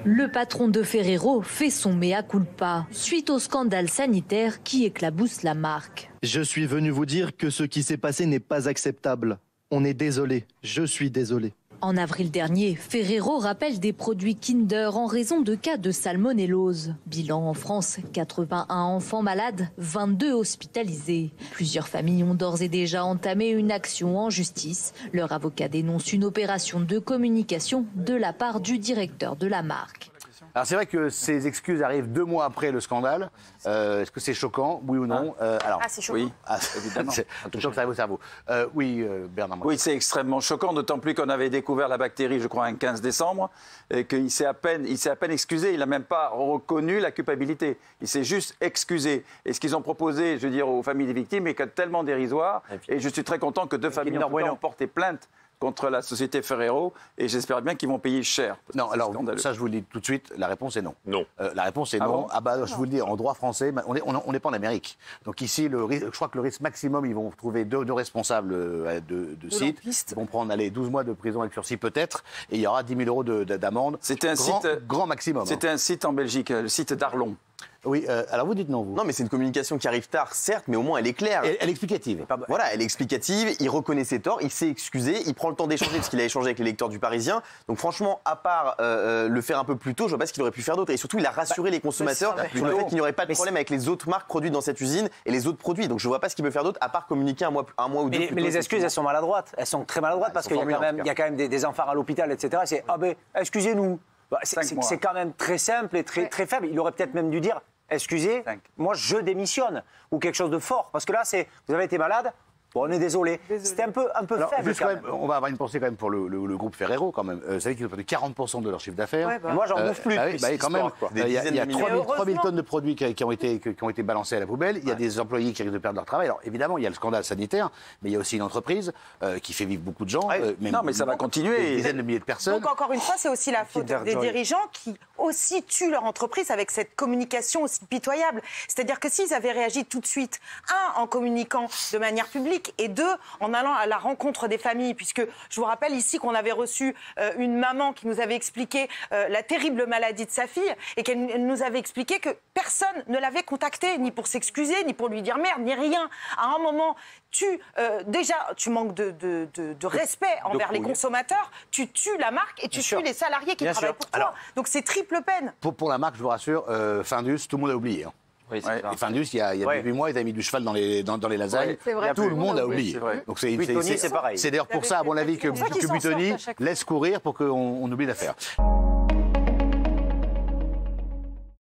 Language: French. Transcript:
Le patron de Ferrero fait son mea culpa suite au scandale sanitaire qui éclabousse la marque. Je suis venu vous dire que ce qui s'est passé n'est pas acceptable. On est désolé, je suis désolé. En avril dernier, Ferrero rappelle des produits Kinder en raison de cas de salmonellose. Bilan en France, 81 enfants malades, 22 hospitalisés. Plusieurs familles ont d'ores et déjà entamé une action en justice. Leur avocat dénonce une opération de communication de la part du directeur de la marque. Alors c'est vrai que ces excuses arrivent 2 mois après le scandale. Est-ce que c'est choquant, oui ou non? C'est choquant. Oui, évidemment. C'est un choc, ça arrive au cerveau. Oui, Bernard. Oui, c'est extrêmement choquant, d'autant plus qu'on avait découvert la bactérie, je crois, un 15 décembre, et qu'il s'est à peine excusé. Il n'a même pas reconnu la culpabilité. Il s'est juste excusé. Et ce qu'ils ont proposé, je veux dire, aux familles des victimes est tellement dérisoire. Et je suis très content que 2 familles ont porté plainte contre la société Ferrero, et j'espère bien qu'ils vont payer cher. Non, alors ça je vous le dis tout de suite, la réponse est non. Non. La réponse est non. Je vous le dis, en droit français, on n'est pas en Amérique. Donc ici, je crois que le risque maximum, ils vont trouver deux responsables de site. Ils vont prendre 12 mois de prison avec sursis peut-être, et il y aura 10 000 € d'amende. C'était un site grand maximum. C'était un site en Belgique, le site d'Arlon. Oui, alors vous dites non, vous. Non, mais c'est une communication qui arrive tard, certes, mais au moins elle est claire. Elle est explicative. Voilà, elle est explicative, il reconnaît ses torts, il s'est excusé, il prend le temps d'échanger parce qu'il a échangé avec les lecteurs du Parisien. Donc franchement, à part le faire un peu plus tôt, je vois pas ce qu'il aurait pu faire d'autre. Et surtout, il a rassuré les consommateurs sur le fait qu'il n'y aurait pas de problème avec les autres marques produites dans cette usine et les autres produits. Donc je vois pas ce qu'il peut faire d'autre à part communiquer un mois ou deux. Mais les excuses, elles sont maladroites. Elles sont très maladroites parce qu'il y a quand même des enfants à l'hôpital, etc. C'est excusez-nous. C'est quand même très simple et très faible. Il aurait peut-être même dû dire excusez, moi je démissionne, ou quelque chose de fort. Parce que là, vous avez été malade, bon, on est désolé. C'était un peu faible. Quand même, on va avoir une pensée quand même pour le groupe Ferrero, quand même. Vous savez qu'ils ont perdu 40% de leur chiffre d'affaires. Ouais, moi, j'en bouffe plus. Quand même, il y a 3000 tonnes de produits qui ont été balancés à la poubelle. Il y a des employés qui risquent de perdre leur travail. Alors évidemment, il y a le scandale sanitaire, mais il y a aussi une entreprise qui fait vivre beaucoup de gens. Non, mais ça va continuer. Des dizaines de milliers de personnes. Donc encore une fois, c'est aussi la faute des dirigeants qui aussi tuent leur entreprise avec cette communication aussi pitoyable. C'est-à-dire que s'ils avaient réagi tout de suite, en communiquant de manière publique, et 2, en allant à la rencontre des familles, puisque je vous rappelle ici qu'on avait reçu une maman qui nous avait expliqué la terrible maladie de sa fille, et qu'elle nous avait expliqué que personne ne l'avait contactée, ni pour s'excuser, ni pour lui dire merde, ni rien. À un moment, tu manques de respect envers les consommateurs, tu tues la marque et tu tues les salariés qui travaillent pour toi. Donc c'est triple peine. Pour la marque, je vous rassure, Findus, tout le monde a oublié. Oui, et Findus, il y a 18 mois, ils avaient mis du cheval dans les lasagnes. Tout le monde a oublié. Donc c'est pareil. C'est d'ailleurs pour ça, à mon avis, que Buitoni laisse courir pour qu'on oublie l'affaire.